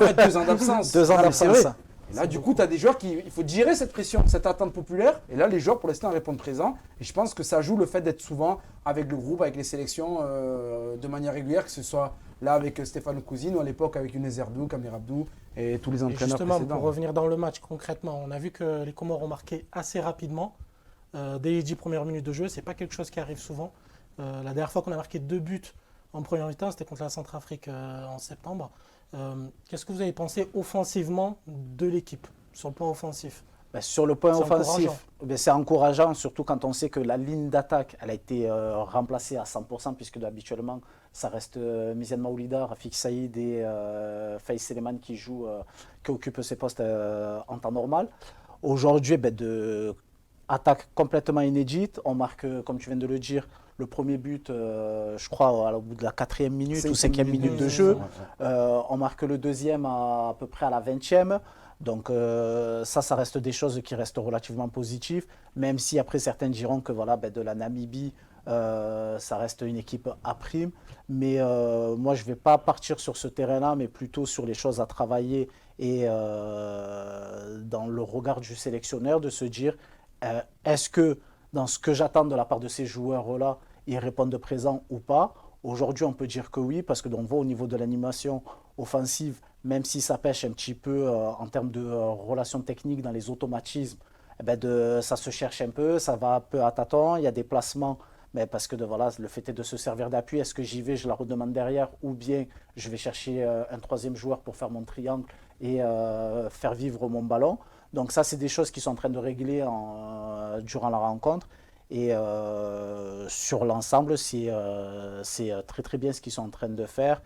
fait, 2 ans d'absence. 2 ans Non, mais c'est d'absence. vrai. Et là, du coup, tu as des joueurs il faut gérer cette pression, cette attente populaire. Et là, les joueurs, pour l'instant, répondent présents. Et je pense que ça joue le fait d'être souvent avec le groupe, avec les sélections de manière régulière, que ce soit là avec Stéphane Cousine ou à l'époque avec Younes Erdou, Kamir Abdou et tous les Et entraîneurs justement, précédents. pour revenir dans le match concrètement, on a vu que les Comores ont marqué assez rapidement. Dès les 10 premières minutes de jeu, ce n'est pas quelque chose qui arrive souvent. La dernière fois qu'on a marqué 2 buts en première mi-temps, c'était contre la Centrafrique en septembre. Qu'est-ce que vous avez pensé offensivement de l'équipe, sur le plan offensif? Ben, sur le point C'est offensif, encourageant. ben, c'est encourageant, surtout quand on sait que la ligne d'attaque elle a été remplacée à 100%, puisque habituellement, ça reste Mizan Maoulida, Rafik Saïd et Faïs Seleman qui occupent ces postes en temps normal. Aujourd'hui, ben, attaque complètement inédite. On marque, comme tu viens de le dire, le premier but, je crois, au bout de la 4e minute ou 5e minute de jeu. On marque le deuxième à peu près à la 20e. Donc ça reste des choses qui restent relativement positives, même si après certains diront que voilà, ben, de la Namibie, ça reste une équipe à prime. Mais moi, je ne vais pas partir sur ce terrain-là, mais plutôt sur les choses à travailler et dans le regard du sélectionneur, de se dire, est-ce que dans ce que j'attends de la part de ces joueurs-là, ils répondent présent ou pas? Aujourd'hui, on peut dire que oui, parce que on voit au niveau de l'animation offensive, même si ça pêche un petit peu en termes de relations techniques dans les automatismes, eh ben ça se cherche un peu, ça va un peu à tâtons, il y a des placements, mais parce que voilà, le fait est de se servir d'appui, est-ce que j'y vais, je la redemande derrière, ou bien je vais chercher un troisième joueur pour faire mon triangle et faire vivre mon ballon. Donc ça, c'est des choses qui sont en train de régler durant la rencontre. Et sur l'ensemble, c'est très très bien ce qu'ils sont en train de faire.